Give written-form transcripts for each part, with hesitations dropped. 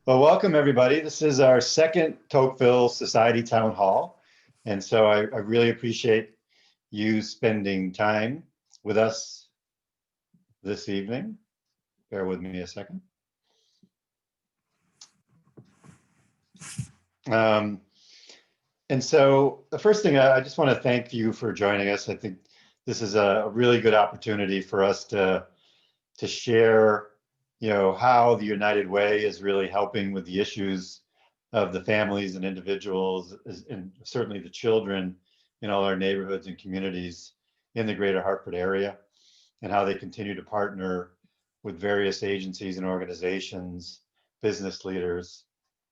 Well, welcome everybody. This is our second Tocqueville Society Town Hall. And so I really appreciate you spending time with us this evening. Bear with me a second. And so the first thing, I just want to thank you for joining us. I think this is a really good opportunity for us to share how the United Way is really helping with the issues of the families and individuals, and certainly the children in all our neighborhoods and communities in the greater Hartford area, and how they continue to partner with various agencies and organizations, business leaders,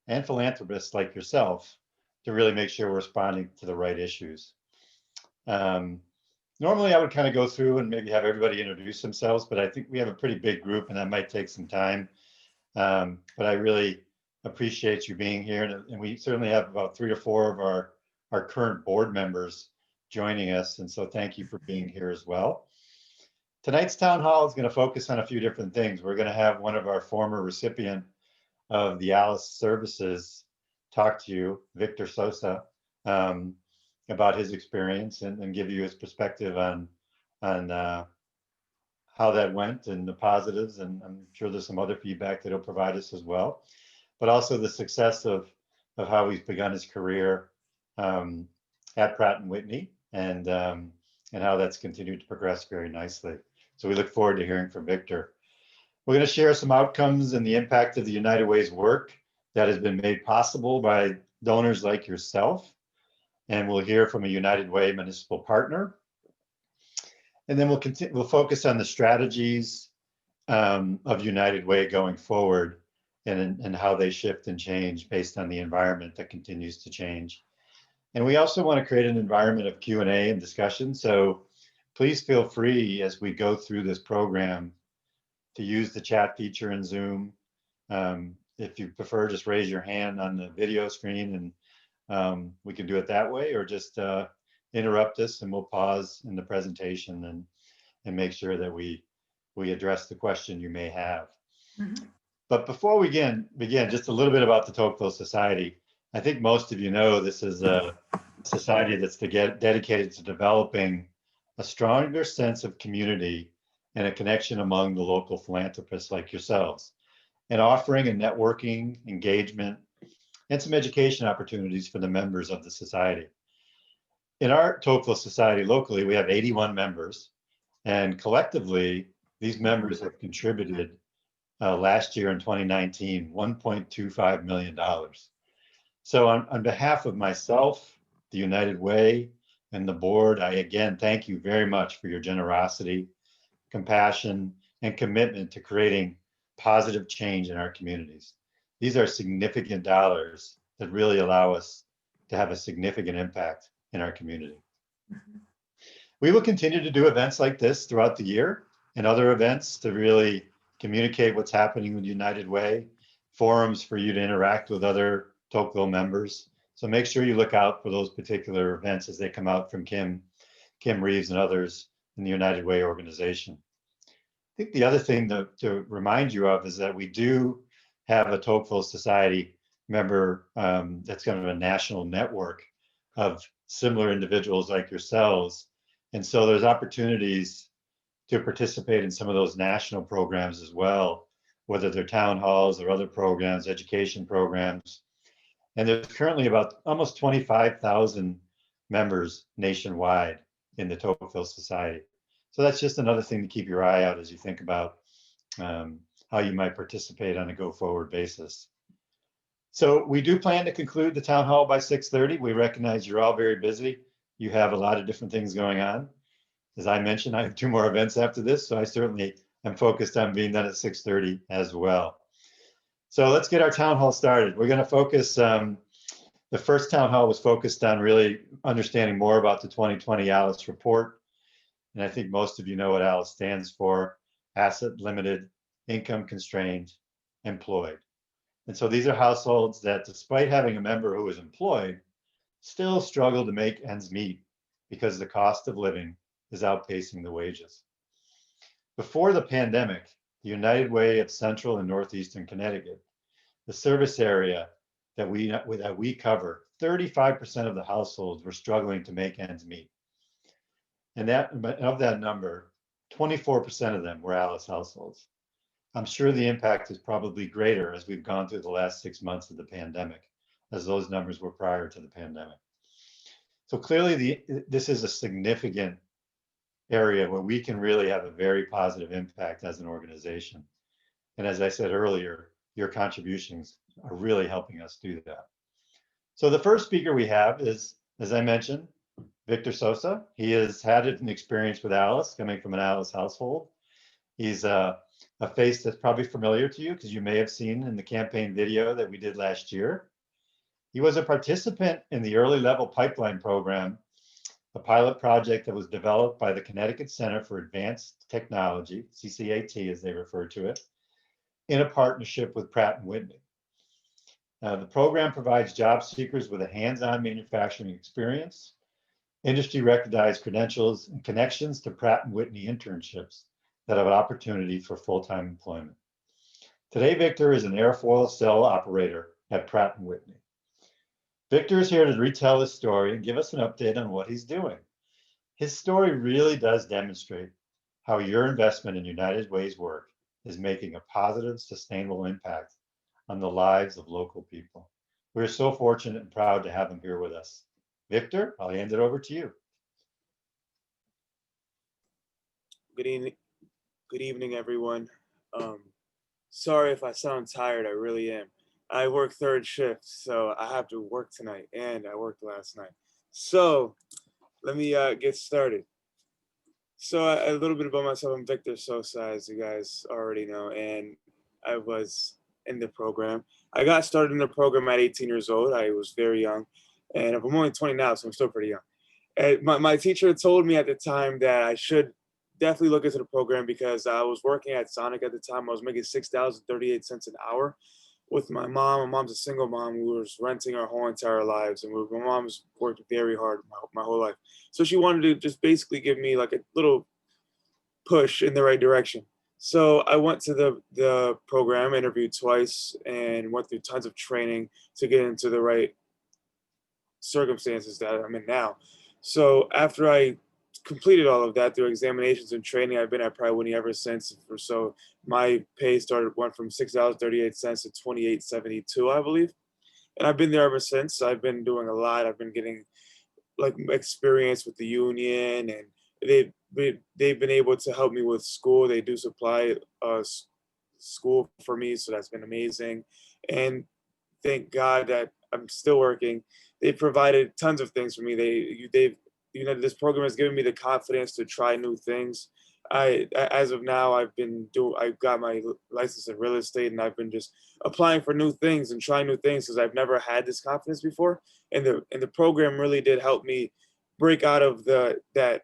and philanthropists like yourself to really make sure we're responding to the right issues. Normally I would kind of go through and maybe have everybody introduce themselves, but I think we have a pretty big group and that might take some time. But I really appreciate you being here. And we certainly have about 3 or 4 of our current board members joining us. And so thank you for being here as well. Tonight's town hall is going to focus on a few different things. We're going to have one of our former recipient of the Alice Services talk to you, Victor Sosa, about his experience and give you his perspective on how that went and the positives, and I'm sure there's some other feedback that he'll provide us as well, but also the success of how he's begun his career at Pratt & Whitney and how that's continued to progress very nicely. So we look forward to hearing from Victor. We're going to share some outcomes and the impact of the United Way's work that has been made possible by donors like yourself. And we'll hear from a United Way municipal partner. And then we'll focus on the strategies of United Way going forward and how they shift and change based on the environment that continues to change. And we also want to create an environment of Q&A and discussion. So please feel free as we go through this program to use the chat feature in Zoom. If you prefer, just raise your hand on the video screen and we can do it that way, or just interrupt us and we'll pause in the presentation and make sure that we address the question you may have. Mm-hmm. But before we begin, just a little bit about the Tocqueville Society. I think most of you know this is a society that's dedicated to developing a stronger sense of community and a connection among the local philanthropists like yourselves, and offering a networking, engagement, and some education opportunities for the members of the society. In our Tocqueville Society locally, we have 81 members, and collectively, these members have contributed last year in 2019, $1.25 million. So on behalf of myself, the United Way, and the board, I again thank you very much for your generosity, compassion, and commitment to creating positive change in our communities. These are significant dollars that really allow us to have a significant impact in our community. Mm-hmm. We will continue to do events like this throughout the year and other events to really communicate what's happening with United Way, forums for you to interact with other Tocqueville members. So make sure you look out for those particular events as they come out from Kim Reeves and others in the United Way organization. I think the other thing to remind you of is that we do have a Tocqueville Society member that's kind of a national network of similar individuals like yourselves. And so there's opportunities to participate in some of those national programs as well, whether they're town halls or other programs, education programs. And there's currently about almost 25,000 members nationwide in the Tocqueville Society. So that's just another thing to keep your eye out as you think about how you might participate on a go-forward basis. So we do plan to conclude the town hall by 6:30. We recognize you're all very busy. You have a lot of different things going on. As I mentioned, I have 2 more events after this, so I certainly am focused on being done at 6:30 as well. So let's get our town hall started. We're going to focus, the first town hall was focused on really understanding more about the 2020 ALICE report. And I think most of you know what ALICE stands for: asset limited, income constrained, employed. And so these are households that, despite having a member who is employed, still struggle to make ends meet because the cost of living is outpacing the wages. Before the pandemic, the United Way of Central and Northeastern Connecticut the service area that we cover, 35% of the households were struggling to make ends meet. And of that number, 24% of them were Alice households. I'm sure the impact is probably greater as we've gone through the last 6 months of the pandemic, as those numbers were prior to the pandemic. So clearly this is a significant area where we can really have a very positive impact as an organization. And as I said earlier, your contributions are really helping us do that. So the first speaker we have is, as I mentioned, Victor Sosa. He has had an experience with Alice, coming from an Alice household. He's a face that's probably familiar to you because you may have seen in the campaign video that we did last year. He was a participant in the Early Level Pipeline Program, a pilot project that was developed by the Connecticut Center for Advanced Technology, CCAT as they refer to it, in a partnership with Pratt & Whitney. The program provides job seekers with a hands-on manufacturing experience, industry-recognized credentials, and connections to Pratt & Whitney internships that have an opportunity for full-time employment. Today, Victor is an airfoil cell operator at Pratt & Whitney. Victor is here to retell his story and give us an update on what he's doing. His story really does demonstrate how your investment in United Way's work is making a positive, sustainable impact on the lives of local people. We're so fortunate and proud to have him here with us. Victor, I'll hand it over to you. Good evening, everyone. Sorry if I sound tired, I really am. I work third shift, so I have to work tonight, and I worked last night. So let me get started. So a little bit about myself. I'm Victor Sosa, as you guys already know, and I was in the program. I got started in the program at 18 years old. I was very young, and I'm only 20 now, so I'm still pretty young. And my teacher told me at the time that I should definitely look into the program because I was working at Sonic at the time. I was making $6.38 an hour with my mom. My mom's a single mom. We were renting our whole entire lives, and my mom's worked very hard my whole life. So she wanted to just basically give me like a little push in the right direction. So I went to the program, interviewed twice, and went through tons of training to get into the right circumstances that I'm in now. So after I completed all of that through examinations and training, I've been at Pratt & Whitney ever since. So my pay went from $6.38 to $28.72, I believe, and I've been there ever since. I've been doing a lot. I've been getting like experience with the union, and they've been able to help me with school. They do supply school for me, so that's been amazing. And thank God that I'm still working. They provided tons of things for me. This program has given me the confidence to try new things. As of now, I've got my license in real estate, and I've been just applying for new things and trying new things because I've never had this confidence before. And the program really did help me break out of that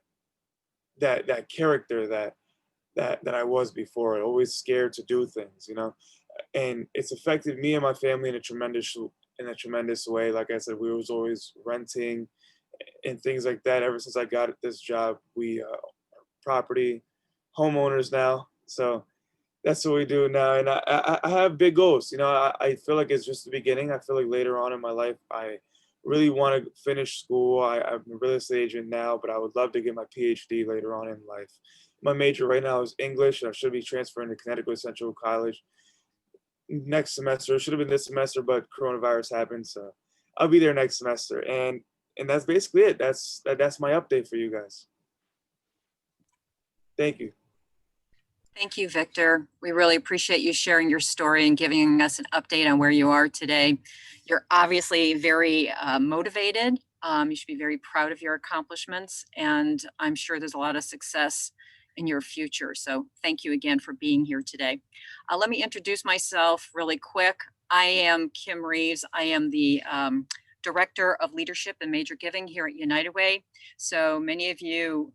character that I was before, always scared to do things, and it's affected me and my family in a tremendous way. Like I said, we was always renting and things like that. Ever since I got this job, we are property homeowners now. So that's what we do now. And I have big goals. I feel like it's just the beginning. I feel like later on in my life, I really want to finish school. I'm a real estate agent now, but I would love to get my PhD later on in life. My major right now is English, and I should be transferring to Connecticut Central College next semester. It should have been this semester, but coronavirus happened, so I'll be there next semester. And that's basically it. That's my update for you guys. Thank you. Thank you, Victor. We really appreciate you sharing your story and giving us an update on where you are today. You're obviously very motivated. You should be very proud of your accomplishments, and I'm sure there's a lot of success in your future. So thank you again for being here today. Let me introduce myself really quick. I am Kim Reeves. I am the Director of Leadership and Major Giving here at United Way. So many of you,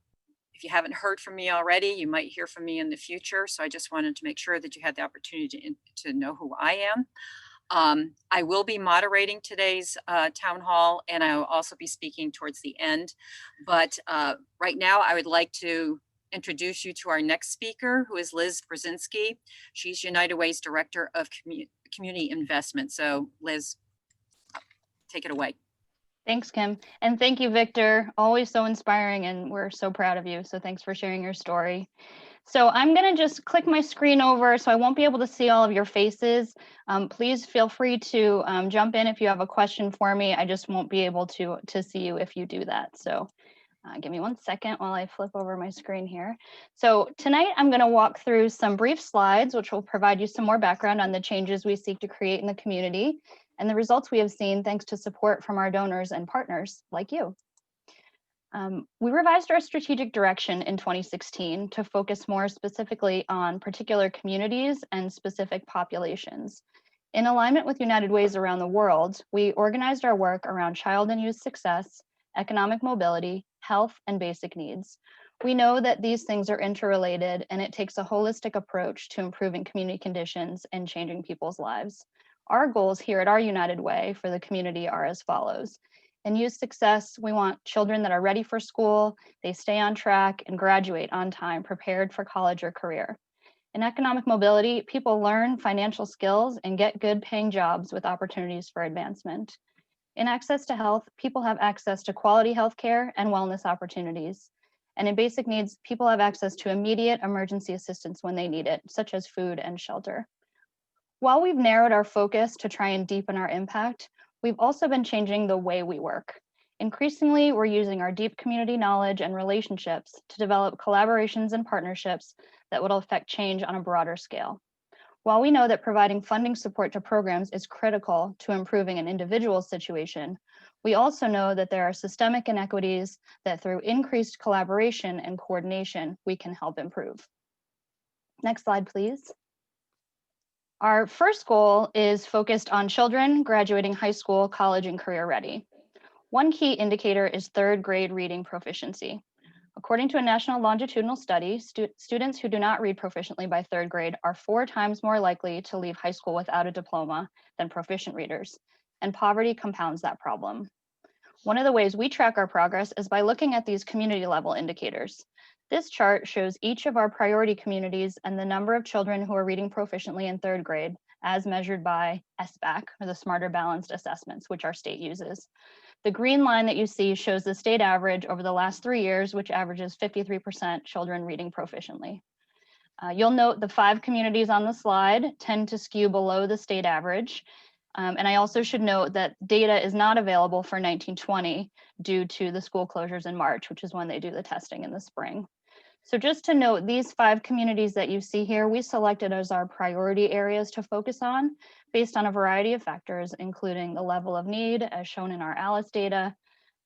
if you haven't heard from me already, you might hear from me in the future. So I just wanted to make sure that you had the opportunity to know who I am. I will be moderating today's town hall, and I will also be speaking towards the end. But right now, I would like to introduce you to our next speaker, who is Liz Brzezinski. She's United Way's Director of community investment. So Liz, take it away. Thanks, Kim. And thank you, Victor. Always so inspiring, and we're so proud of you. So thanks for sharing your story. So I'm going to just click my screen over, so I won't be able to see all of your faces. Please feel free to jump in if you have a question for me. I just won't be able to see you if you do that. So give me 1 second while I flip over my screen here. So tonight I'm going to walk through some brief slides, which will provide you some more background on the changes we seek to create in the community and the results we have seen thanks to support from our donors and partners like you. We revised our strategic direction in 2016 to focus more specifically on particular communities and specific populations. In alignment with United Ways around the world, we organized our work around child and youth success, economic mobility, health, and basic needs. We know that these things are interrelated, and it takes a holistic approach to improving community conditions and changing people's lives. Our goals here at our United Way for the community are as follows. In youth success, we want children that are ready for school, they stay on track, and graduate on time, prepared for college or career. In economic mobility, people learn financial skills and get good paying jobs with opportunities for advancement. In access to health, people have access to quality healthcare and wellness opportunities. And in basic needs, people have access to immediate emergency assistance when they need it, such as food and shelter. While we've narrowed our focus to try and deepen our impact, we've also been changing the way we work. Increasingly, we're using our deep community knowledge and relationships to develop collaborations and partnerships that will affect change on a broader scale. While we know that providing funding support to programs is critical to improving an individual's situation, we also know that there are systemic inequities that through increased collaboration and coordination, we can help improve. Next slide, please. Our first goal is focused on children graduating high school, college, and career ready. One key indicator is third grade reading proficiency. According to a national longitudinal study, students who do not read proficiently by third grade are 4 times more likely to leave high school without a diploma than proficient readers, and poverty compounds that problem. One of the ways we track our progress is by looking at these community level indicators. This chart shows each of our priority communities and the number of children who are reading proficiently in third grade as measured by SBAC, or the Smarter Balanced Assessments, which our state uses. The green line that you see shows the state average over the last 3 years, which averages 53% children reading proficiently. You'll note the 5 communities on the slide tend to skew below the state average. And I also should note that data is not available for 1920 due to the school closures in March, which is when they do the testing in the spring. So just to note, these 5 communities that you see here, we selected as our priority areas to focus on based on a variety of factors, including the level of need as shown in our ALICE data,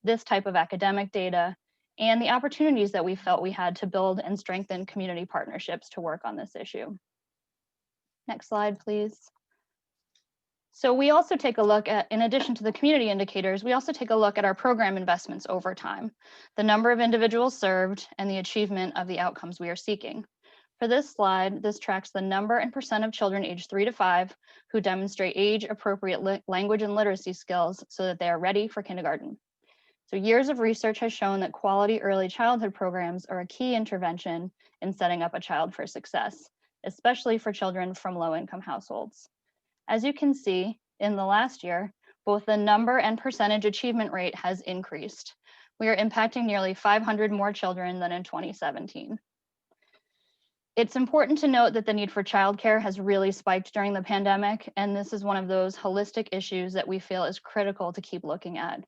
this type of academic data, and the opportunities that we felt we had to build and strengthen community partnerships to work on this issue. Next slide, please. So we also take a look at, in addition to the community indicators, we also take a look at our program investments over time, the number of individuals served, and the achievement of the outcomes we are seeking. For this slide, this tracks the number and percent of children aged 3 to 5 who demonstrate age-appropriate language and literacy skills so that they are ready for kindergarten. So years of research has shown that quality early childhood programs are a key intervention in setting up a child for success, especially for children from low-income households. As you can see, in the last year, both the number and percentage achievement rate has increased. We are impacting nearly 500 more children than in 2017. It's important to note that the need for childcare has really spiked during the pandemic, and this is one of those holistic issues that we feel is critical to keep looking at.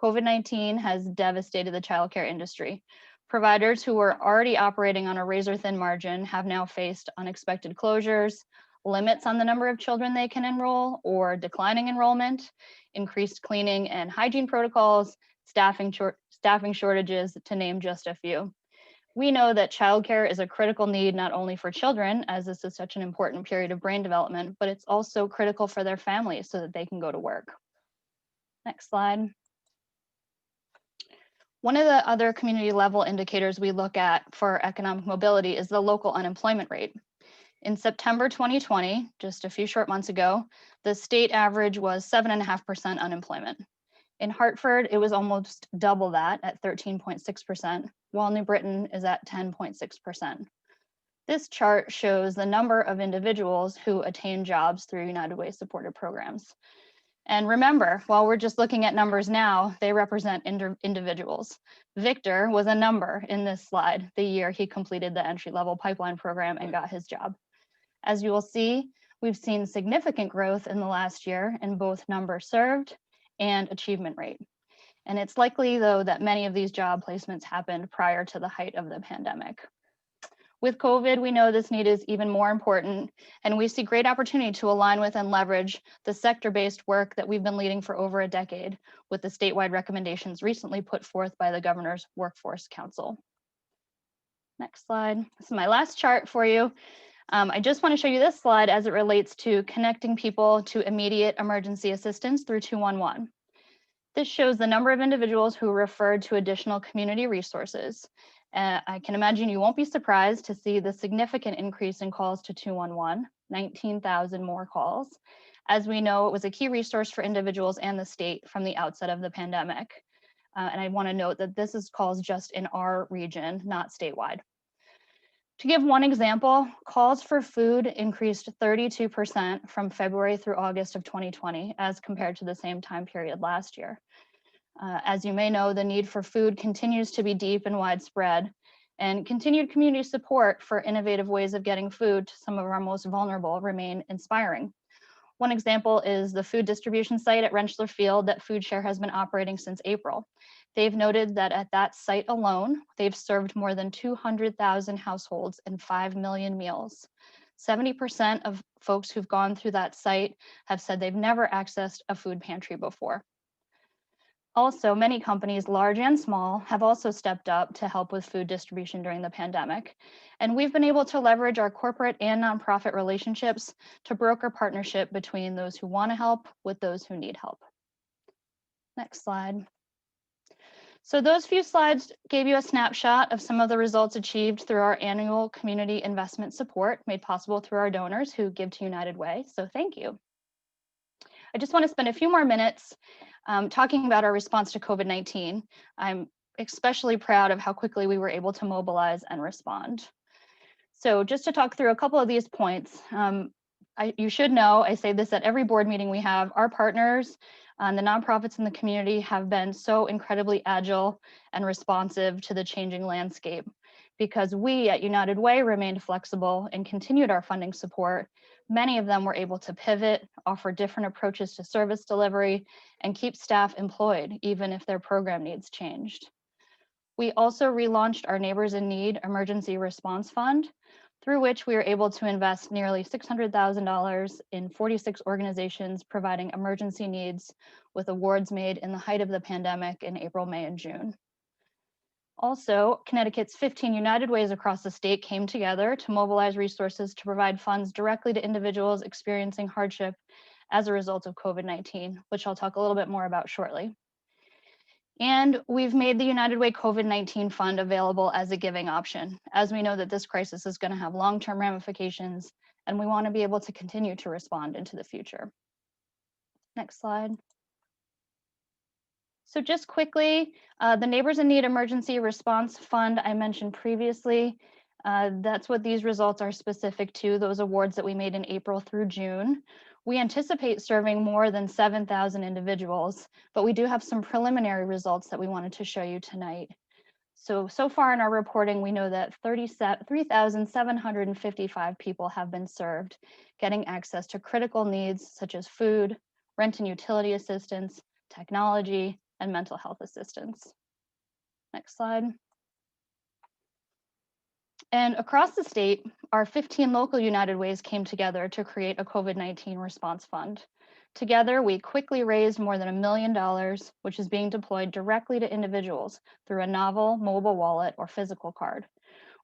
COVID-19 has devastated the childcare industry. Providers who were already operating on a razor-thin margin have now faced unexpected closures, limits on the number of children they can enroll or declining enrollment, increased cleaning and hygiene protocols, staffing shortages, to name just a few. We know that childcare is a critical need not only for children, as this is such an important period of brain development, but it's also critical for their families so that they can go to work. Next slide. One of the other community level indicators we look at for economic mobility is the local unemployment rate. In September 2020, just a few short months ago, the state average was 7.5% unemployment. In Hartford, it was almost double that at 13.6%, while New Britain is at 10.6%. This chart shows the number of individuals who attain jobs through United Way supported programs. And remember, while we're just looking at numbers now, they represent individuals. Victor was a number in this slide the year he completed the entry-level pipeline program and got his job. As you will see, we've seen significant growth in the last year in both number served and achievement rate. And it's likely, though, that many of these job placements happened prior to the height of the pandemic. With COVID, we know this need is even more important, and we see great opportunity to align with and leverage the sector-based work that we've been leading for over a decade with the statewide recommendations recently put forth by the Governor's Workforce Council. Next slide. This is my last chart for you. I just want to show you this slide as it relates to connecting people to immediate emergency assistance through 211. This shows the number of individuals who referred to additional community resources. I can imagine you won't be surprised to see the significant increase in calls to 211, 19,000 more calls. As we know, it was a key resource for individuals and the state from the outset of the pandemic. And I want to note that this is calls just in our region, not statewide. To give one example, calls for food increased 32% from February through August of 2020 as compared to the same time period last year. As you may know, the need for food continues to be deep and widespread, and continued community support for innovative ways of getting food to some of our most vulnerable remain inspiring. One example is the food distribution site at Rentschler Field that FoodShare has been operating since April. They've noted that at that site alone, they've served more than 200,000 households and 5 million meals. 70% of folks who've gone through that site have said they've never accessed a food pantry before. Also, many companies, large and small, have also stepped up to help with food distribution during the pandemic. And we've been able to leverage our corporate and nonprofit relationships to broker partnership between those who want to help with those who need help. Next slide. So those few slides gave you a snapshot of some of the results achieved through our annual community investment support made possible through our donors who give to United Way. So thank you. I just want to spend a few more minutes talking about our response to COVID-19. I'm especially proud of how quickly we were able to mobilize and respond. So just to talk through a couple of these points, you should know, I say this at every board meeting we have, our partners and the nonprofits in the community have been so incredibly agile and responsive to the changing landscape because we at United Way remained flexible and continued our funding support. Many of them were able to pivot, offer different approaches to service delivery, and keep staff employed, even if their program needs changed. We also relaunched our Neighbors in Need Emergency Response Fund, through which we were able to invest nearly $600,000 in 46 organizations providing emergency needs, with awards made in the height of the pandemic in April, May, and June. Also, Connecticut's 15 United Ways across the state came together to mobilize resources to provide funds directly to individuals experiencing hardship as a result of COVID-19, which I'll talk a little bit more about shortly. And we've made the United Way COVID-19 fund available as a giving option, as we know that this crisis is going to have long-term ramifications, and we want to be able to continue to respond into the future. Next slide. So just quickly, the Neighbors in Need Emergency Response Fund I mentioned previously, that's what these results are specific to, those awards that we made in April through June. We anticipate serving more than 7,000 individuals, but we do have some preliminary results that we wanted to show you tonight. So far in our reporting, we know that 3,755 people have been served, getting access to critical needs such as food, rent and utility assistance, technology, and mental health assistance. Next slide. And across the state, our 15 local United Ways came together to create a COVID-19 response fund. Together, we quickly raised more than $1 million, which is being deployed directly to individuals through a novel mobile wallet or physical card.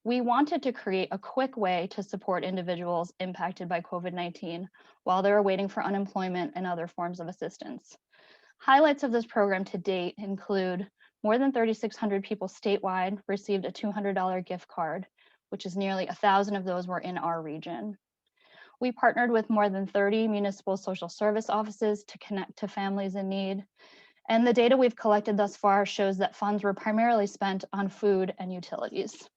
We wanted to create a quick way to support individuals impacted by COVID-19 while they were waiting for unemployment and other forms of assistance. Highlights of this program to date include more than 3,600 people statewide received a $200 gift card, which is nearly 1,000 of those were in our region. We partnered with more than 30 municipal social service offices to connect to families in need. And the data we've collected thus far shows that funds were primarily spent on food and utilities.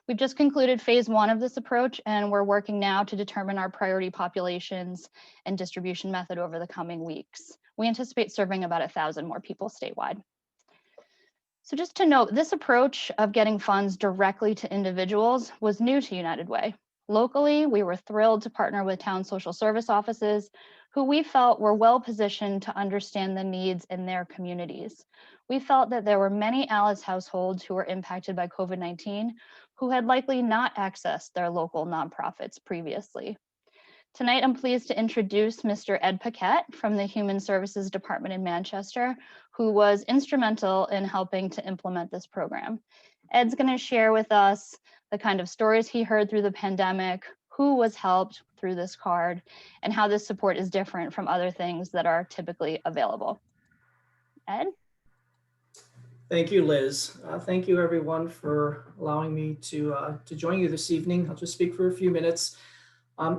We've just concluded phase 1 of this approach, and we're working now to determine our priority populations and distribution method over the coming weeks. We anticipate serving about 1,000 more people statewide. So just to note, this approach of getting funds directly to individuals was new to United Way. Locally, we were thrilled to partner with town social service offices who we felt were well positioned to understand the needs in their communities. We felt that there were many Alice households who were impacted by COVID-19 who had likely not accessed their local nonprofits previously. Tonight, I'm pleased to introduce Mr. Ed Paquette from the Human Services Department in Manchester, who was instrumental in helping to implement this program. Ed's going to share with us the kind of stories he heard through the pandemic, who was helped through this card, and how this support is different from other things that are typically available. Ed? Thank you, Liz. Thank you, everyone, for allowing me to join you this evening. I'll just speak for a few minutes.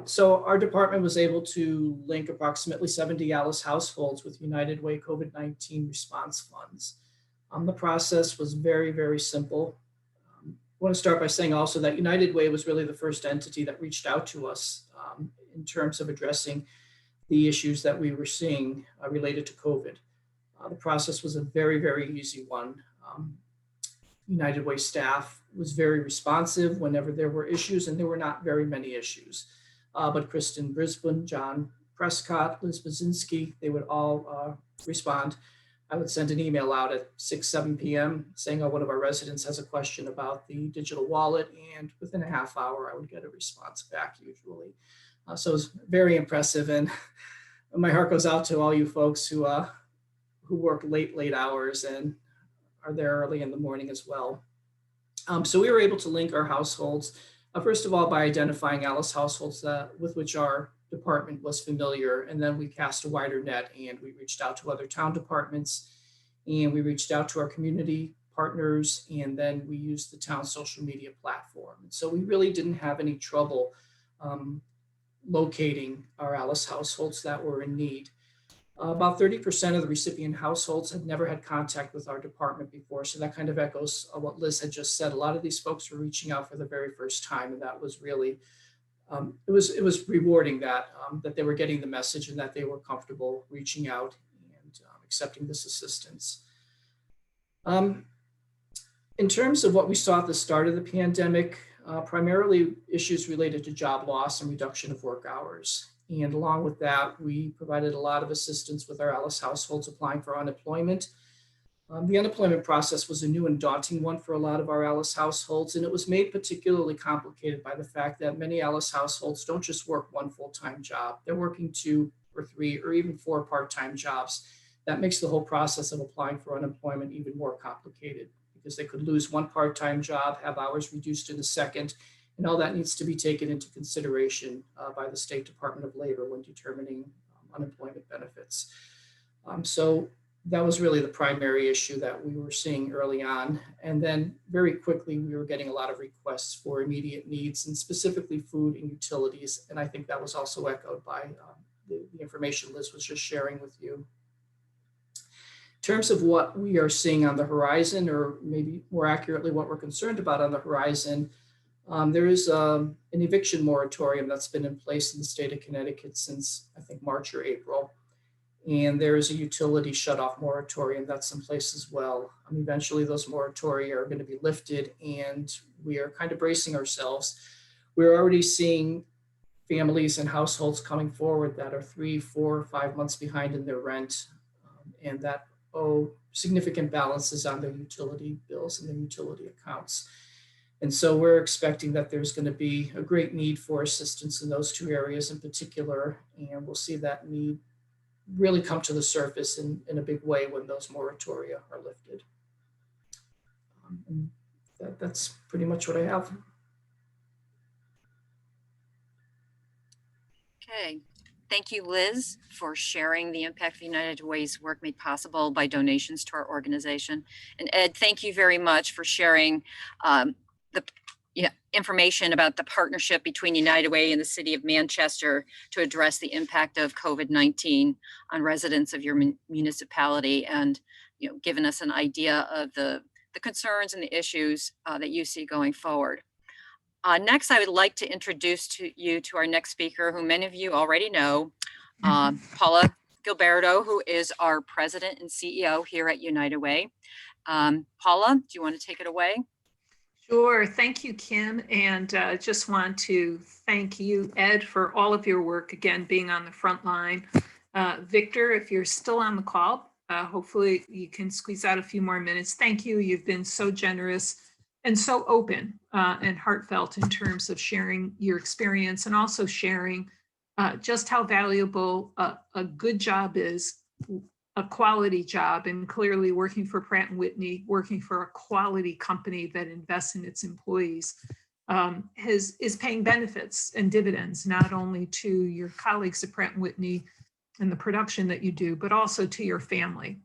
So our department was able to link approximately 70 Alice households with United Way COVID-19 response funds. The process was very, very simple. I want to start by saying also that United Way was really the first entity that reached out to us in terms of addressing the issues that we were seeing related to COVID. The process was a very, very easy one. United Way staff was very responsive whenever there were issues, and there were not very many issues. But Kristen Brisbane, John Prescott, Liz Bazinski, they would all respond. I would send an email out at 6, 7 p.m. saying, oh, one of our residents has a question about the digital wallet, and within a half hour, I would get a response back usually. So it was very impressive, and my heart goes out to all you folks who work late hours and are there early in the morning as well. So we were able to link our households, first of all, by identifying Alice households with which our department was familiar, and then we cast a wider net and we reached out to other town departments, and we reached out to our community partners, and then we used the town social media platform. So we really didn't have any trouble locating our Alice households that were in need. About 30% of the recipient households had never had contact with our department before. So that kind of echoes what Liz had just said. A lot of these folks were reaching out for the very first time. And that was really, it was rewarding that they were getting the message and that they were comfortable reaching out and accepting this assistance. In terms of what we saw at the start of the pandemic, primarily issues related to job loss and reduction of work hours. And along with that, we provided a lot of assistance with our Alice households applying for unemployment. The unemployment process was a new and daunting one for a lot of our Alice households, and it was made particularly complicated by the fact that many Alice households don't just work one full-time job. They're working 2 or 3 or even 4 part-time jobs. That makes the whole process of applying for unemployment even more complicated because they could lose one part-time job, have hours reduced in a second, and all that needs to be taken into consideration by the State Department of Labor when determining unemployment benefits. So that was really the primary issue that we were seeing early on. And then very quickly, we were getting a lot of requests for immediate needs and specifically food and utilities. And I think that was also echoed by the information Liz was just sharing with you. In terms of what we are seeing on the horizon, or maybe more accurately, what we're concerned about on the horizon, there is an eviction moratorium that's been in place in the state of Connecticut since, I think, March or April. And there is a utility shutoff moratorium that's in place as well. Eventually, those moratoria are going to be lifted, and we are kind of bracing ourselves. We're already seeing families and households coming forward that are 3, 4, 5 months behind in their rent, and that owe significant balances on their utility bills and their utility accounts. And so we're expecting that there's going to be a great need for assistance in those 2 areas in particular, and we'll see that need really come to the surface in a big way when those moratoria are lifted. And that's pretty much what I have. Okay. Thank you, Liz, for sharing the impact of United Way's work made possible by donations to our organization. And Ed, thank you very much for sharing the information about the partnership between United Way and the City of Manchester to address the impact of COVID-19 on residents of your municipality, and given us an idea of the concerns and the issues that you see going forward. Next, I would like to introduce you to our next speaker, who many of you already know, Paula Gilberto, who is our president and CEO here at United Way. Paula, do you want to take it away? Sure. Thank you, Kim. And just want to thank you, Ed, for all of your work, again, being on the front line. Victor, if you're still on the call, hopefully you can squeeze out a few more minutes. Thank you. You've been so generous and so open and heartfelt in terms of sharing your experience and also sharing just how valuable a good job is, a quality job, and clearly working for Pratt & Whitney, working for a quality company that invests in its employees, is paying benefits and dividends, not only to your colleagues at Pratt & Whitney and the production that you do, but also to your family.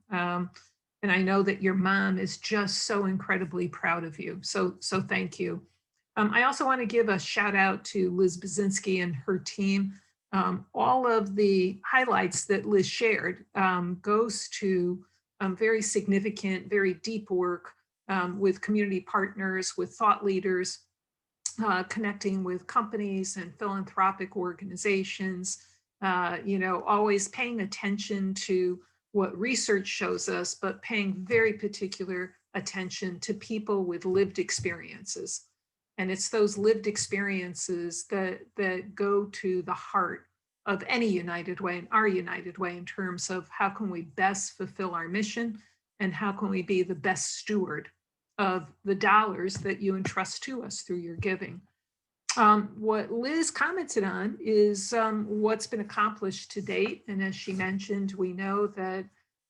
And I know that your mom is just so incredibly proud of you. So thank you. I also want to give a shout out to Liz Basinski and her team. All of the highlights that Liz shared goes to very significant, very deep work with community partners, with thought leaders, connecting with companies and philanthropic organizations, always paying attention to what research shows us, but paying very particular attention to people with lived experiences. And it's those lived experiences that go to the heart of any United Way and our United Way in terms of how can we best fulfill our mission and how can we be the best steward of the dollars that you entrust to us through your giving. What Liz commented on is what's been accomplished to date. And as she mentioned, we know that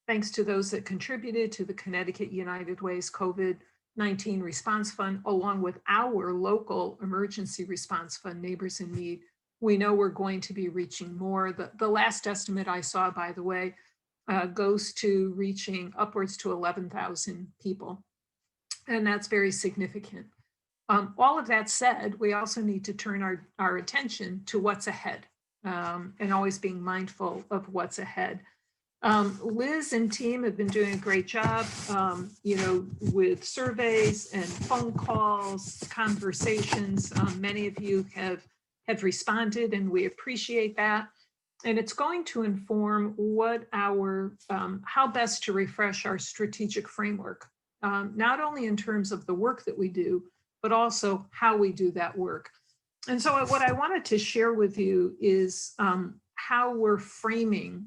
thanks to those that contributed to the Connecticut United Way's COVID-19 Response Fund, along with our local emergency response fund, Neighbors in Need, we know we're going to be reaching more. The last estimate I saw, by the way, goes to reaching upwards to 11,000 people. And that's very significant. All of that said, we also need to turn our attention to what's ahead and always being mindful of what's ahead. Liz and team have been doing a great job, with surveys and phone calls, conversations. Many of you have responded, and we appreciate that. And it's going to inform what how best to refresh our strategic framework, not only in terms of the work that we do, but also how we do that work. And so what I wanted to share with you is how we're framing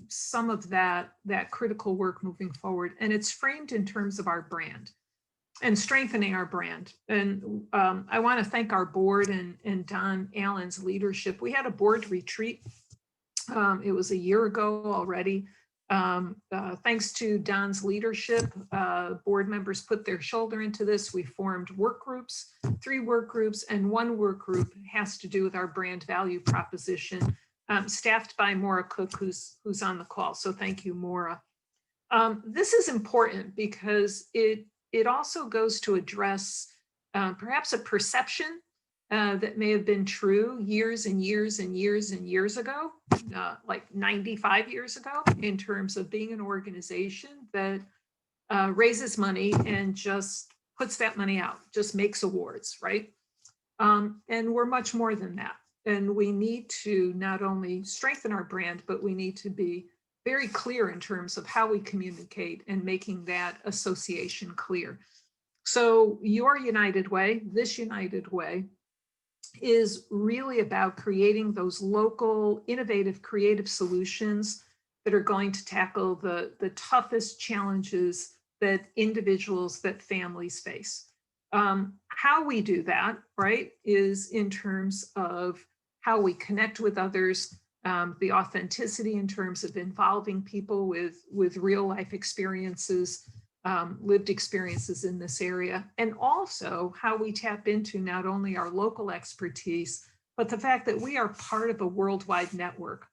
some of that critical work moving forward. And it's framed in terms of our brand and strengthening our brand. And I want to thank our board and Don Allen's leadership. We had a board retreat. It was a year ago already. Thanks to Don's leadership, board members put their shoulder into this. We formed work groups, 3 work groups, and 1 work group has to do with our brand value proposition, staffed by Maura Cook, who's on the call. So thank you, Maura. This is important because it also goes to address perhaps a perception that may have been true years and years and years and years ago, like 95 years ago, in terms of being an organization that raises money and just puts that money out, just makes awards, right? And we're much more than that. And we need to not only strengthen our brand, but we need to be very clear in terms of how we communicate and making that association clear. So your United Way, this United Way, is really about creating those local, innovative, creative solutions that are going to tackle the toughest challenges that individuals, that families face. How we do that, right, is in terms of how we connect with others, the authenticity in terms of involving people with real life experiences, lived experiences in this area, and also how we tap into not only our local expertise, but the fact that we are part of a worldwide network.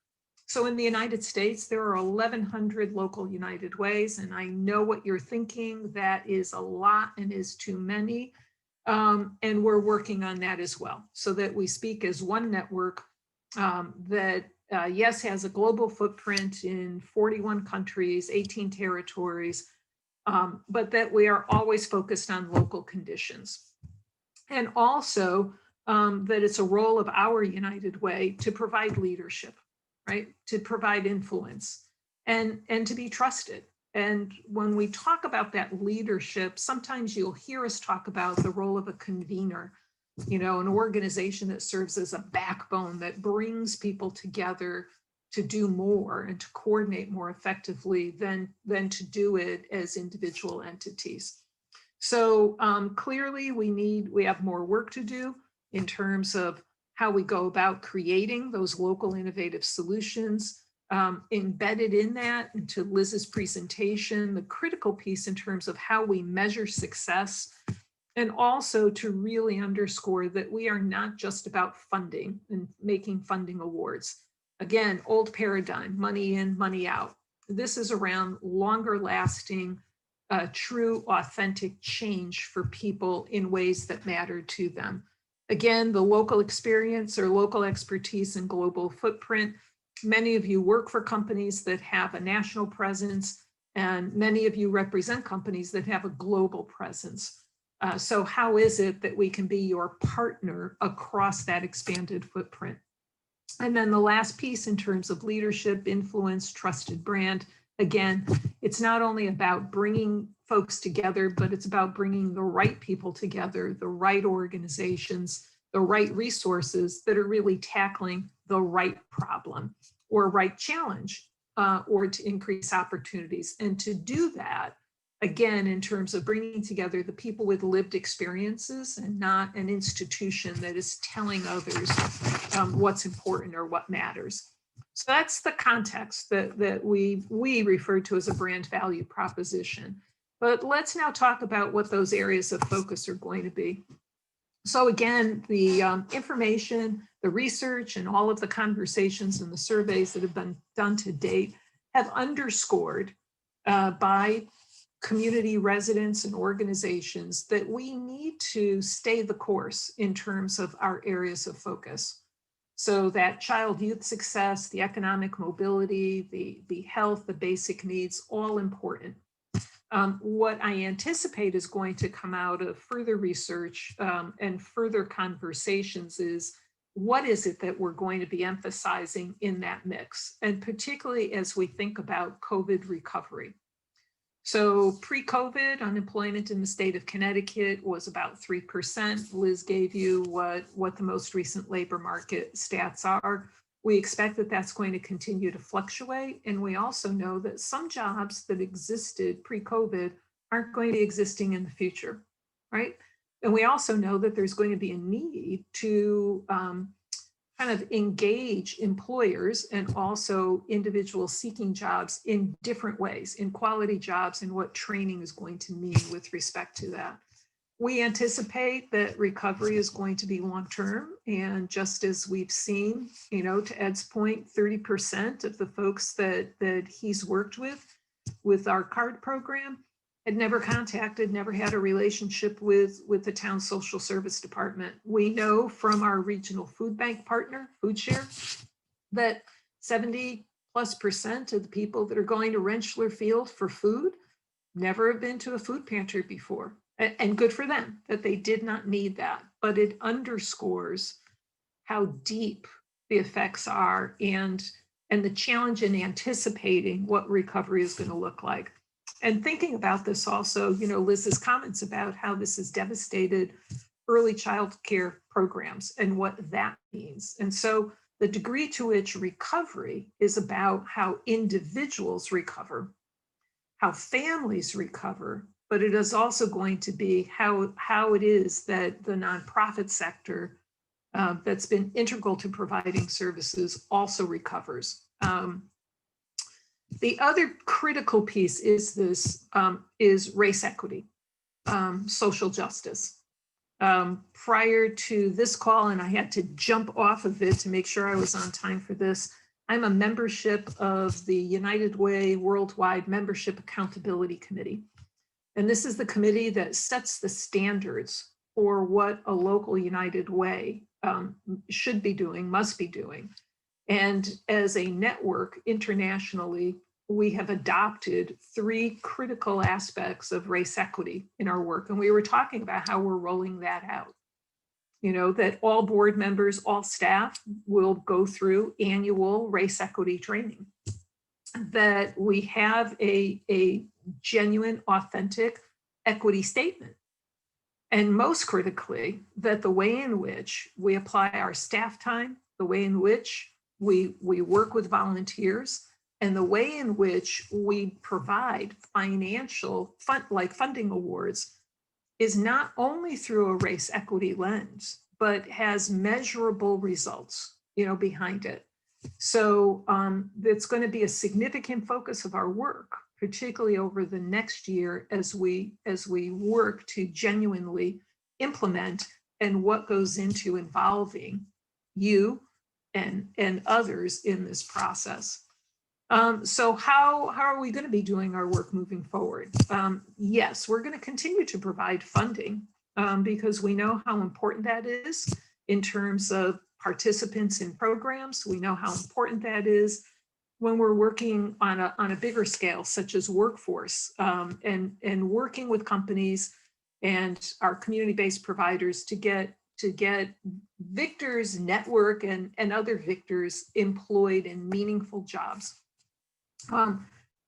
So in the United States, there are 1,100 local United Ways, and I know what you're thinking, that is a lot and is too many. And we're working on that as well, so that we speak as one network that, yes, has a global footprint in 41 countries, 18 territories, but that we are always focused on local conditions. And also that it's a role of our United Way to provide leadership, right? To provide influence and to be trusted. And when we talk about that leadership, sometimes you'll hear us talk about the role of a convener, you know, an organization that serves as a backbone that brings people together to do more and to coordinate more effectively than to do it as individual entities. So clearly we have more work to do in terms of how we go about creating those local innovative solutions. Embedded in that, into Liz's presentation, the critical piece in terms of how we measure success, and also to really underscore that we are not just about funding and making funding awards. Again, old paradigm, money in, money out. This is around longer lasting, true, authentic change for people in ways that matter to them. Again, the local experience or local expertise and global footprint. Many of you work for companies that have a national presence, and many of you represent companies that have a global presence. So how is it that we can be your partner across that expanded footprint? And then the last piece in terms of leadership, influence, trusted brand. Again, it's not only about bringing folks together, but it's about bringing the right people together, the right organizations, the right resources that are really tackling the right problem or right challenge, or to increase opportunities. And to do that, again, in terms of bringing together the people with lived experiences and not an institution that is telling others what's important or what matters. So that's the context that we refer to as a brand value proposition. But let's now talk about what those areas of focus are going to be. So again, the information, the research, and all of the conversations and the surveys that have been done to date have underscored by community residents and organizations that we need to stay the course in terms of our areas of focus. So that child youth success, the economic mobility, the health, the basic needs, all important. What I anticipate is going to come out of further research and further conversations is what is it that we're going to be emphasizing in that mix, and particularly as we think about COVID recovery. So pre-COVID, unemployment in the state of Connecticut was about 3%. Liz gave you what the most recent labor market stats are. We expect that that's going to continue to fluctuate. And we also know that some jobs that existed pre-COVID aren't going to be existing in the future, right? And we also know that there's going to be a need to kind of engage employers and also individuals seeking jobs in different ways, in quality jobs, and what training is going to mean with respect to that. We anticipate that recovery is going to be long-term, and just as we've seen, you know, to Ed's point, 30% of the folks that he's worked with our CARD program had never contacted, never had a relationship with the town social service department. We know from our regional food bank partner, FoodShare, that 70+% of the people that are going to Rentschler Field for food never have been to a food pantry before. And good for them that they did not need that, but it underscores how deep the effects are and the challenge in anticipating what recovery is going to look like. And thinking about this also, you know, Liz's comments about how this has devastated early child care programs and what that means. And so the degree to which recovery is about how individuals recover, how families recover, but it is also going to be how it is that the nonprofit sector that's been integral to providing services also recovers. The other critical piece is this is race equity, social justice. Prior to this call, and I had to jump off of it to make sure I was on time for this, I'm a membership of the United Way Worldwide Membership Accountability Committee. And this is the committee that sets the standards for what a local United Way should be doing, must be doing. And as a network internationally, we have adopted 3 critical aspects of race equity in our work. And we were talking about how we're rolling that out. that all board members, all staff will go through annual race equity training, that we have a genuine, authentic equity statement. And most critically, that the way in which we apply our staff time, the way in which we work with volunteers, and the way in which we provide financial funding awards is not only through a race equity lens, but has measurable results, behind it. So it's going to be a significant focus of our work, particularly over the next year as we work to genuinely implement and what goes into involving you and others in this process. So how are we going to be doing our work moving forward? Yes, we're going to continue to provide funding because we know how important that is in terms of participants in programs. We know how important that is when we're working on a bigger scale, such as workforce, and working with companies and our community-based providers to get victors network and other victors employed in meaningful jobs.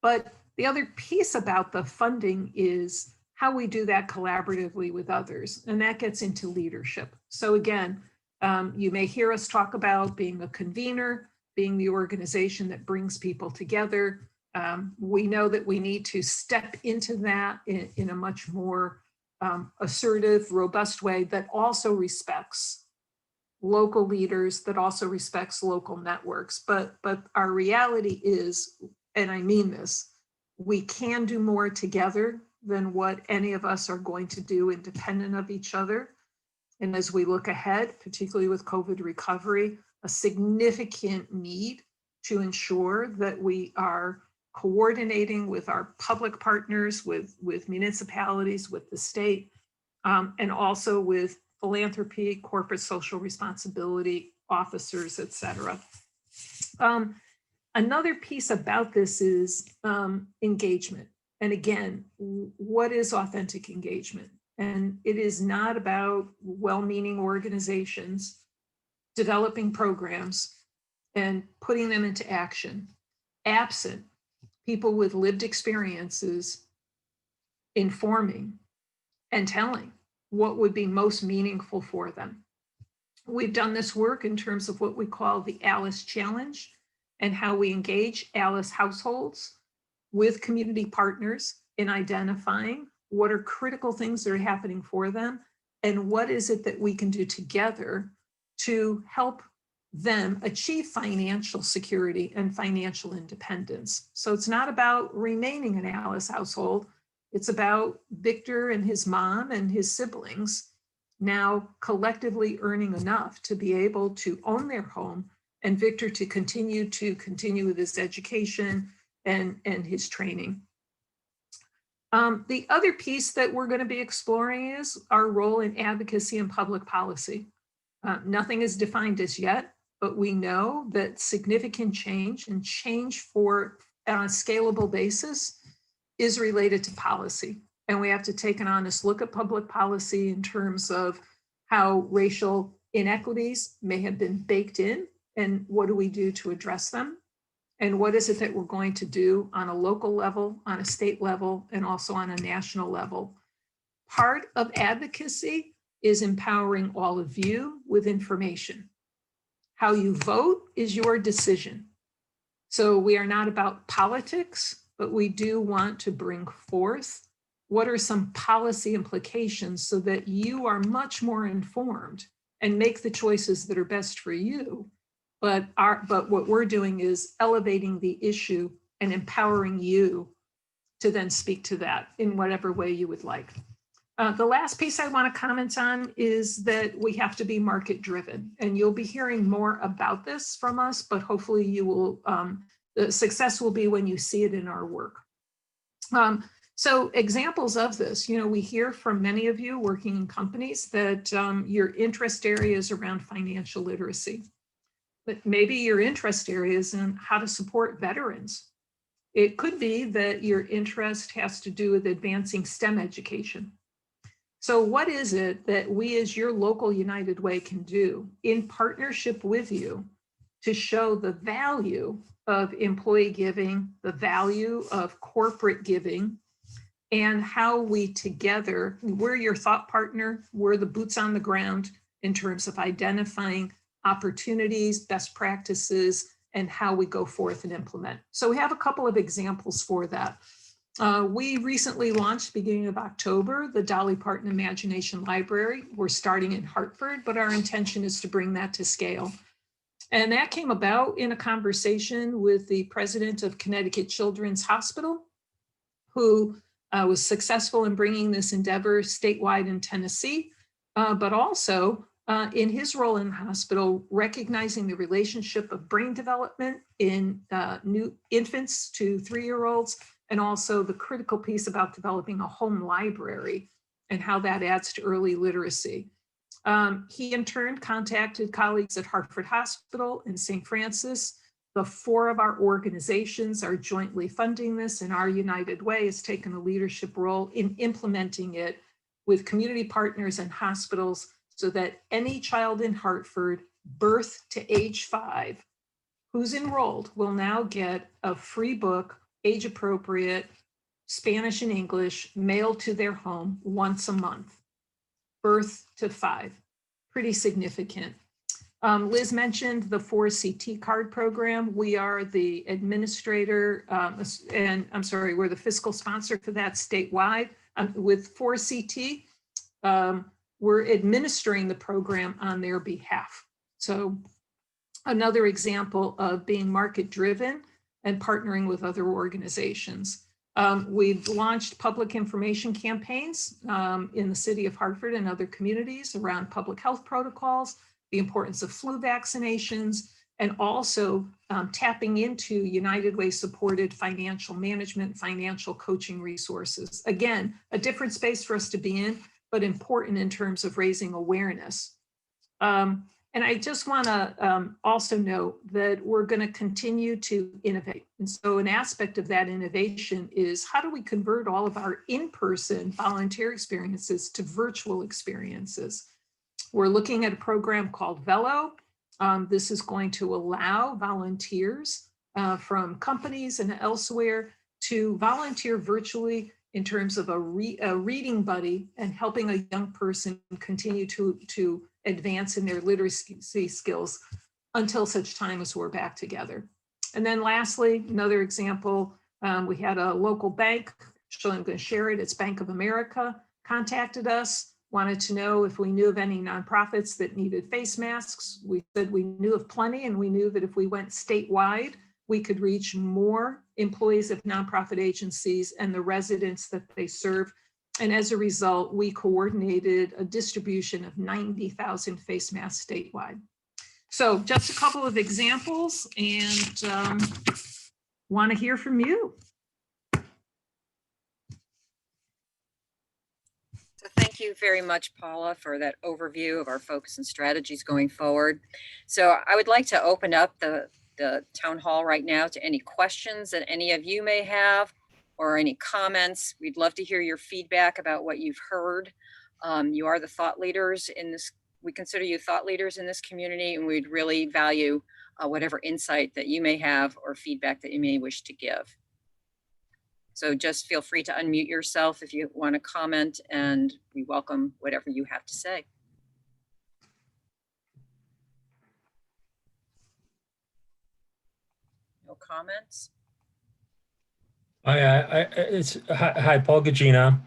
But the other piece about the funding is how we do that collaboratively with others, and that gets into leadership. So again, you may hear us talk about being a convener, being the organization that brings people together. We know that we need to step into that in a much more assertive, robust way that also respects local leaders, that also respects local networks. But our reality is, and I mean this, we can do more together than what any of us are going to do independent of each other. And as we look ahead, particularly with COVID recovery, a significant need to ensure that we are coordinating with our public partners, with municipalities, with the state, and also with philanthropy, corporate social responsibility officers, et cetera. Another piece about this is engagement. And again, what is authentic engagement? And it is not about well-meaning organizations developing programs and putting them into action, absent people with lived experiences informing and telling what would be most meaningful for them. We've done this work in terms of what we call the ALICE Challenge and how we engage ALICE households with community partners in identifying what are critical things that are happening for them and what is it that we can do together to help them achieve financial security and financial independence. So it's not about remaining an ALICE household. It's about Victor and his mom and his siblings now collectively earning enough to be able to own their home, and Victor to continue with his education and his training. The other piece that we're going to be exploring is our role in advocacy and public policy. Nothing is defined as yet, but we know that significant change and change for on a scalable basis is related to policy. And we have to take an honest look at public policy in terms of how racial inequities may have been baked in, and what do we do to address them? And what is it that we're going to do on a local level, on a state level, and also on a national level? Part of advocacy is empowering all of you with information. How you vote is your decision. So we are not about politics, but we do want to bring forth what are some policy implications so that you are much more informed and make the choices that are best for you. But what we're doing is elevating the issue and empowering you to then speak to that in whatever way you would like. The last piece I want to comment on is that we have to be market driven, and you'll be hearing more about this from us, but hopefully you will, the success will be when you see it in our work. So examples of this, we hear from many of you working in companies that your interest area is around financial literacy. But maybe your interest area is in how to support veterans. It could be that your interest has to do with advancing STEM education. So what is it that we as your local United Way can do in partnership with you to show the value of employee giving, the value of corporate giving, and how we together, we're your thought partner, we're the boots on the ground in terms of identifying opportunities, best practices, and how we go forth and implement. So we have a couple of examples for that. We recently launched, beginning of October, the Dolly Parton Imagination Library. We're starting in Hartford, but our intention is to bring that to scale. And that came about in a conversation with the president of Connecticut Children's Hospital, who was successful in bringing this endeavor statewide in Tennessee, but also in his role in the hospital, recognizing the relationship of brain development in new infants to 3-year-olds, and also the critical piece about developing a home library and how that adds to early literacy. He in turn contacted colleagues at Hartford Hospital and St. Francis. The 4 of our organizations are jointly funding this, and our United Way has taken a leadership role in implementing it with community partners and hospitals so that any child in Hartford, birth to age 5, who's enrolled will now get a free book, age appropriate, Spanish and English, mailed to their home once a month. Birth to 5, pretty significant. Liz mentioned the 4CT card program. We are the administrator, and I'm sorry, we're the fiscal sponsor for that statewide. With 4CT, we're administering the program on their behalf. So another example of being market driven and partnering with other organizations. We've launched public information campaigns in the city of Hartford and other communities around public health protocols, the importance of flu vaccinations, and also tapping into United Way supported financial management, financial coaching resources. Again, a different space for us to be in, but important in terms of raising awareness. And I just want to also note that we're going to continue to innovate. And so an aspect of that innovation is how do we convert all of our in-person volunteer experiences to virtual experiences? We're looking at a program called Velo. This is going to allow volunteers from companies and elsewhere to volunteer virtually in terms of a reading buddy and helping a young person continue to advance in their literacy skills until such time as we're back together. And then lastly, another example, we had a local bank, so I'm going to share it, it's Bank of America, contacted us, wanted to know if we knew of any nonprofits that needed face masks. We said we knew of plenty, and we knew that if we went statewide, we could reach more employees of nonprofit agencies and the residents that they serve. And as a result, we coordinated a distribution of 90,000 face masks statewide. So just a couple of examples, and want to hear from you. So thank you very much, Paula, for that overview of our focus and strategies going forward. So I would like to open up the town hall right now to any questions that any of you may have or any comments. We'd love to hear your feedback about what you've heard. You are the thought leaders in this. We consider you thought leaders in this community, and we'd really value whatever insight that you may have or feedback that you may wish to give. So just feel free to unmute yourself if you want to comment, and we welcome whatever you have to say. No comments? Hi, Paul Gugina.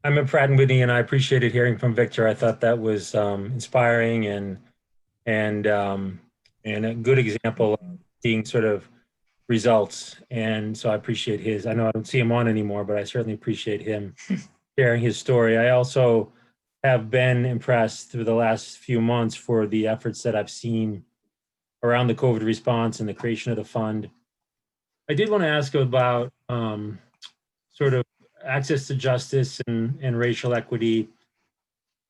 I'm at Pratt & Whitney, and I appreciated hearing from Victor. I thought that was inspiring and a good example of seeing sort of results. And so I appreciate his. I know I don't see him on anymore, but I certainly appreciate him sharing his story. I also have been impressed through the last few months for the efforts that I've seen around the COVID response and the creation of the fund. I did want to ask about sort of access to justice and racial equity,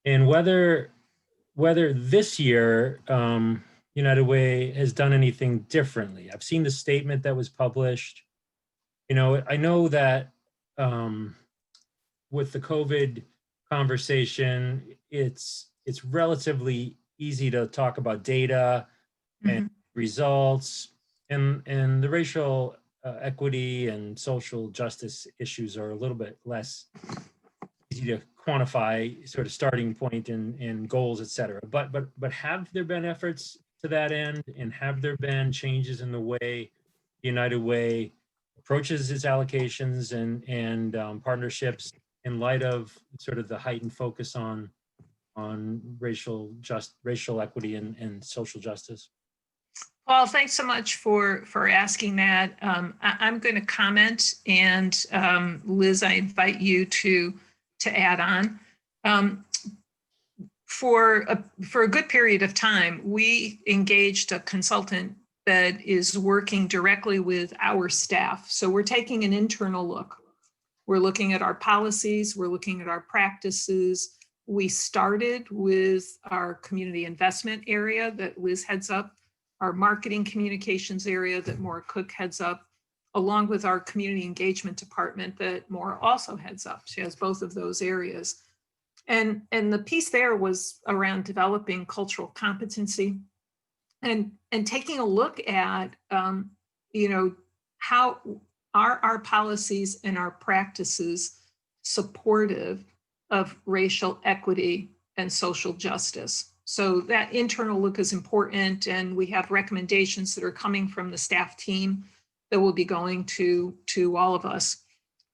and whether this year United Way has done anything differently. I've seen the statement that was published. You know, I know that with the COVID conversation. It's relatively easy to talk about data and results, and the racial equity and social justice issues are a little bit less easy to quantify, sort of starting point and goals, et cetera. But have there been efforts to that end, and have there been changes in the way United Way approaches its allocations and partnerships in light of sort of the heightened focus on racial equity and social justice? Paul, thanks so much for asking that. I'm going to comment, and Liz, I invite you to add on. For a good period of time, we engaged a consultant that is working directly with our staff. So we're taking an internal look. We're looking at our policies, we're looking at our practices. We started with our community investment area that Liz heads up, our marketing communications area that Maura Cook heads up, along with our community engagement department that Maura also heads up. She has both of those areas. And the piece there was around developing cultural competency and taking a look at, how are our policies and our practices supportive of racial equity and social justice. So that internal look is important, and we have recommendations that are coming from the staff team that will be going to all of us.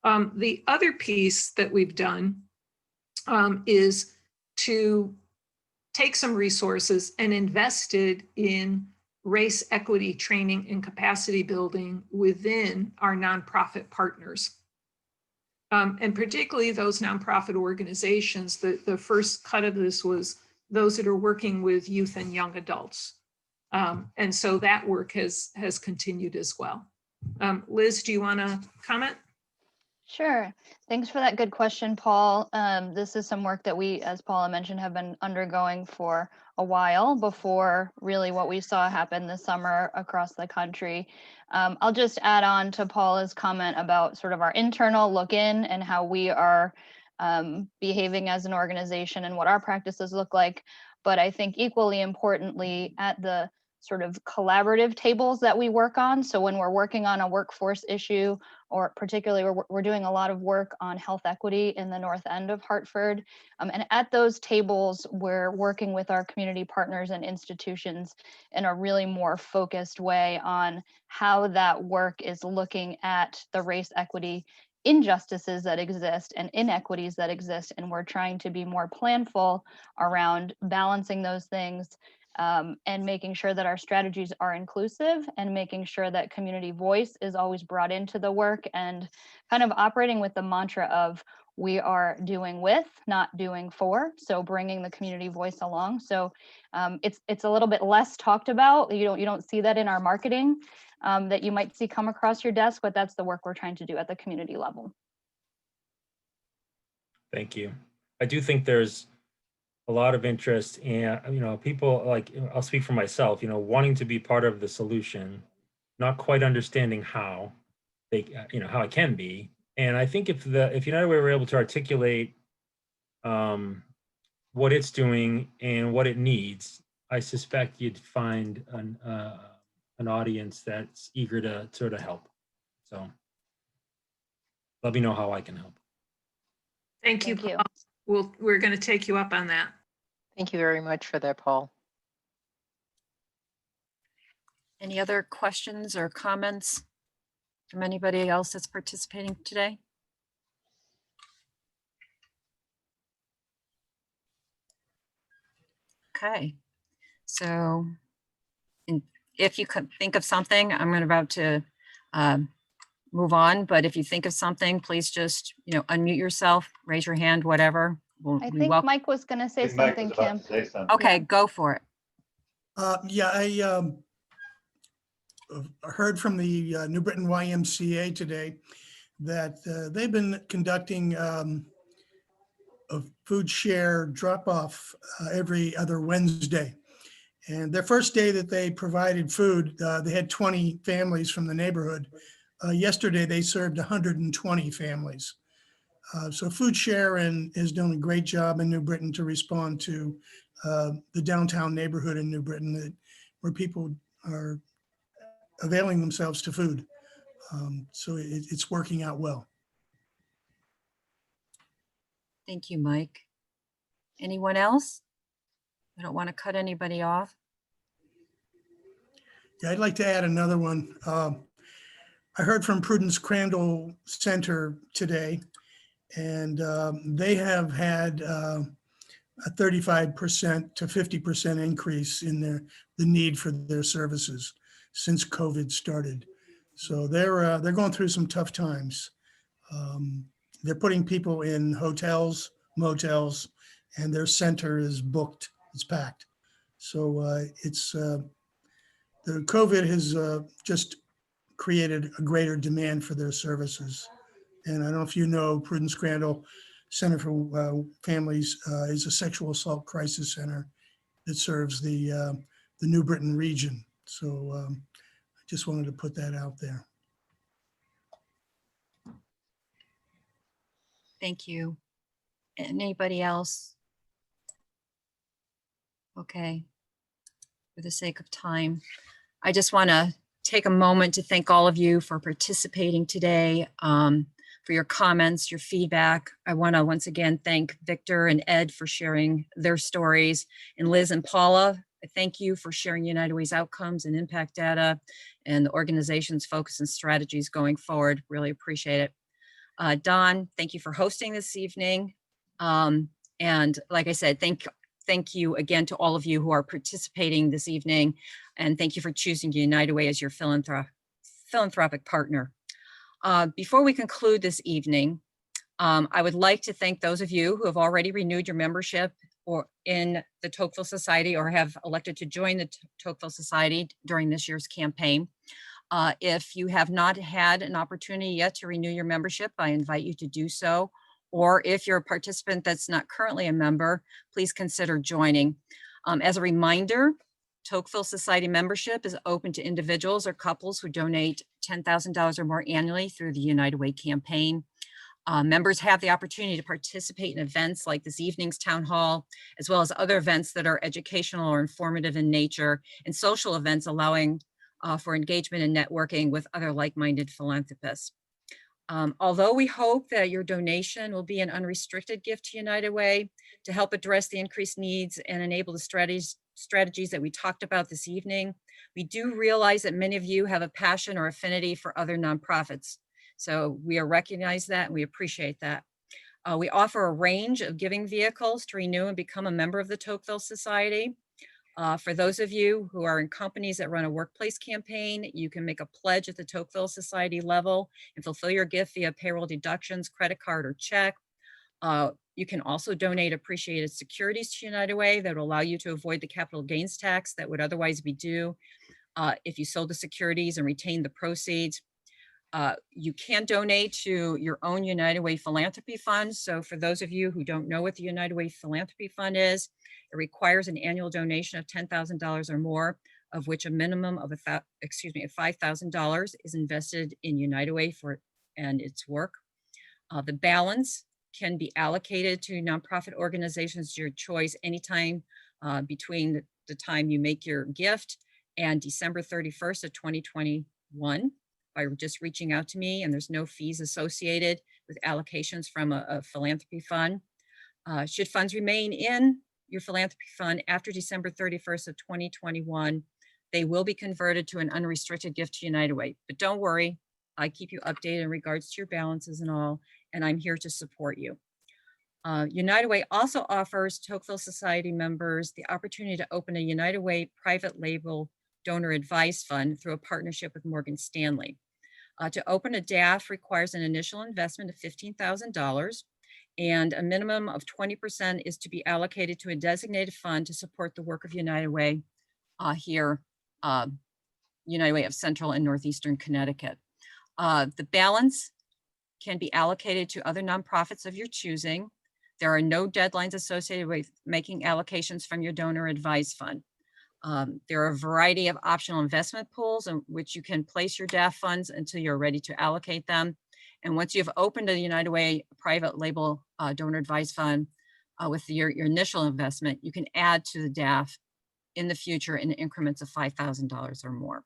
The other piece that we've done is to take some resources and invested in race equity training and capacity building within our nonprofit partners. And particularly those nonprofit organizations, the first cut of this was those that are working with youth and young adults. And so that work has continued as well. Liz, do you want to comment? Sure. Thanks for that good question, Paul. This is some work that we, as Paula mentioned, have been undergoing for a while before really what we saw happen this summer across the country. I'll just add on to Paula's comment about sort of our internal look in and how we are behaving as an organization and what our practices look like. But I think equally importantly, at the sort of collaborative tables that we work on. So when we're working on a workforce issue, or particularly we're doing a lot of work on health equity in the North End of Hartford. And at those tables, we're working with our community partners and institutions in a really more focused way on how that work is looking at the race equity injustices that exist and inequities that exist. And we're trying to be more planful around balancing those things, and making sure that our strategies are inclusive and making sure that community voice is always brought into the work, and kind of operating with the mantra of we are doing with, not doing for. So bringing the community voice along. So it's a little bit less talked about. You don't see that in our marketing that you might see come across your desk, but that's the work we're trying to do at the community level. Thank you. I do think there's a lot of interest in, people, like, I'll speak for myself, wanting to be part of the solution, not quite understanding how they, how it can be. And I think if United Way were able to articulate what it's doing and what it needs, I suspect you'd find an audience that's eager to sort of help. So let me know how I can help. Thank you, Paul. We're going to take you up on that. Thank you very much for that, Paul. Any other questions or comments from anybody else that's participating today? Okay, so if you could think of something, I'm about to move on, but if you think of something, please just, unmute yourself, raise your hand, whatever. I think Mike was going to say something, Kim. Okay, go for it. I heard from the New Britain YMCA today that they've been conducting a food share drop-off every other Wednesday. And their first day that they provided food, they had 20 families from the neighborhood. Yesterday, they served 120 families. So Food Share is doing a great job in New Britain to respond to the downtown neighborhood in New Britain where people are availing themselves to food. So it's working out well. Thank you, Mike. Anyone else? I don't want to cut anybody off. Yeah, I'd like to add another one. I heard from Prudence Crandall Center today, and they have had a 35% to 50% increase in the need for their services since COVID started. So they're going through some tough times. They're putting people in hotels, motels, and their center is booked. It's packed. So the COVID has just created a greater demand for their services. And I don't know if you know, Prudence Crandall Center for Families is a sexual assault crisis center that serves the New Britain region. So I just wanted to put that out there. Thank you. And anybody else? Okay. For the sake of time, I just want to take a moment to thank all of you for participating today, for your comments, your feedback. I want to once again thank Victor and Ed for sharing their stories, and Liz and Paula, I thank you for sharing United Way's outcomes and impact data and the organization's focus and strategies going forward. Really appreciate it. Don, thank you for hosting this evening. And like I said, thank you again to all of you who are participating this evening, and thank you for choosing United Way as your philanthropic partner. Before we conclude this evening, I would like to thank those of you who have already renewed your membership or in the Tocqueville Society or have elected to join the Tocqueville Society during this year's campaign. If you have not had an opportunity yet to renew your membership, I invite you to do so. Or if you're a participant that's not currently a member, please consider joining. As a reminder, Tocqueville Society membership is open to individuals or couples who donate $10,000 or more annually through the United Way campaign. Members have the opportunity to participate in events like this evening's town hall, as well as other events that are educational or informative in nature, and social events allowing for engagement and networking with other like-minded philanthropists. Although we hope that your donation will be an unrestricted gift to United Way to help address the increased needs and enable the strategies that we talked about this evening, we do realize that many of you have a passion or affinity for other nonprofits. So we recognize that and we appreciate that. We offer a range of giving vehicles to renew and become a member of the Tocqueville Society. For those of you who are in companies that run a workplace campaign, you can make a pledge at the Tocqueville Society level and fulfill your gift via payroll deductions, credit card, or check. You can also donate appreciated securities to United Way that will allow you to avoid the capital gains tax that would otherwise be due if you sold the securities and retained the proceeds. You can donate to your own United Way philanthropy fund. So for those of you who don't know what the United Way philanthropy fund is, it requires an annual donation of $10,000 or more, of which a minimum of $5,000 is invested in United Way and its work. The balance can be allocated to nonprofit organizations your choice anytime between the time you make your gift and December 31st of 2021 by just reaching out to me, and there's no fees associated with allocations from a philanthropy fund. Should funds remain in your philanthropy fund after December 31st of 2021, they will be converted to an unrestricted gift to United Way. But don't worry, I keep you updated in regards to your balances and all, and I'm here to support you. United Way also offers Tocqueville Society members the opportunity to open a United Way private label donor advice fund through a partnership with Morgan Stanley. To open a DAF requires an initial investment of $15,000, and a minimum of 20% is to be allocated to a designated fund to support the work of United Way here, United Way of Central and Northeastern Connecticut. The balance can be allocated to other nonprofits of your choosing. There are no deadlines associated with making allocations from your donor advice fund. There are a variety of optional investment pools in which you can place your DAF funds until you're ready to allocate them. And once you've opened a United Way private label donor advised fund with your initial investment, you can add to the DAF in the future in increments of $5,000 or more.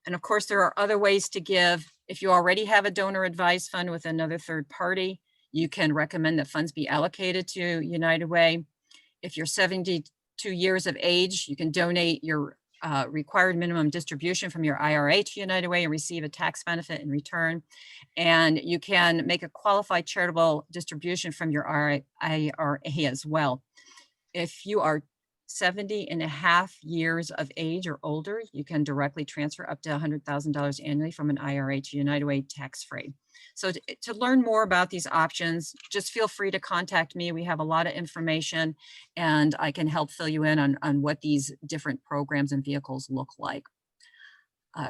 And of course, there are other ways to give. If you already have a donor advised fund with another third party, you can recommend that funds be allocated to United Way. If you're 72 years of age, you can donate your required minimum distribution from your IRA to United Way and receive a tax benefit in return. And you can make a qualified charitable distribution from your IRA as well. If you are 70 and a half years of age or older, you can directly transfer up to $100,000 annually from an IRA to United Way tax-free. So to learn more about these options, just feel free to contact me. We have a lot of information and I can help fill you in on what these different programs and vehicles look like.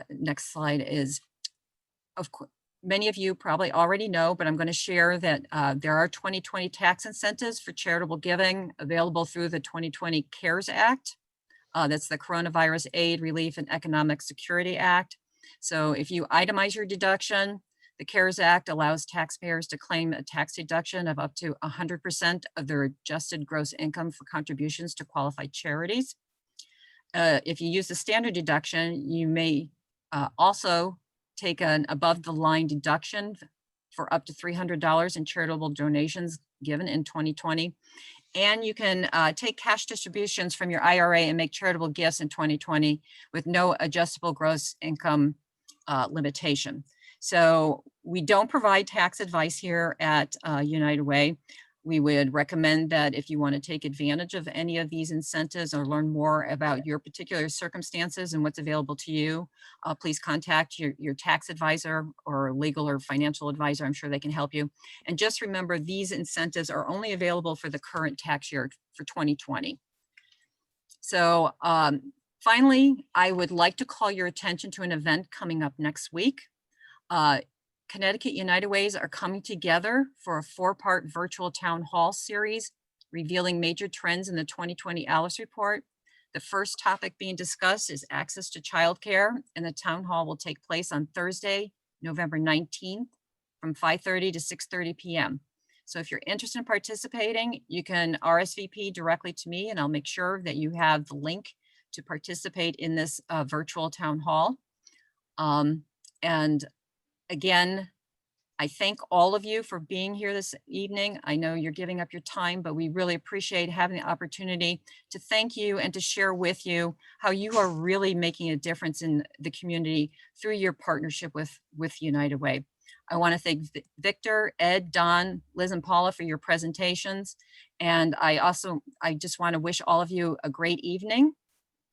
Next slide is, of course, many of you probably already know, but I'm going to share that there are 2020 tax incentives for charitable giving available through the 2020 CARES Act. That's the Coronavirus Aid, Relief, and Economic Security Act. So if you itemize your deduction, the CARES Act allows taxpayers to claim a tax deduction of up to 100% of their adjusted gross income for contributions to qualified charities. If you use the standard deduction, you may also take an above the line deduction for up to $300 in charitable donations given in 2020. And you can take cash distributions from your IRA and make charitable gifts in 2020 with no adjustable gross income limitation. So we don't provide tax advice here at United Way. We would recommend that if you want to take advantage of any of these incentives or learn more about your particular circumstances and what's available to you, please contact your tax advisor or legal or financial advisor. I'm sure they can help you. And just remember, these incentives are only available for the current tax year for 2020. So finally, I would like to call your attention to an event coming up next week. Connecticut United Ways are coming together for a 4-part virtual town hall series revealing major trends in the 2020 Alice Report. The first topic being discussed is access to childcare, and the town hall will take place on Thursday, November 19th from 5:30 to 6:30 p.m. So if you're interested in participating, you can RSVP directly to me and I'll make sure that you have the link to participate in this virtual town hall. And again, I thank all of you for being here this evening. I know you're giving up your time, but we really appreciate having the opportunity to thank you and to share with you how you are really making a difference in the community through your partnership with United Way. I want to thank Victor, Ed, Don, Liz, and Paula for your presentations. And I just want to wish all of you a great evening.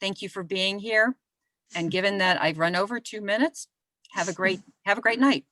Thank you for being here. And given that I've run over 2 minutes, have a great night.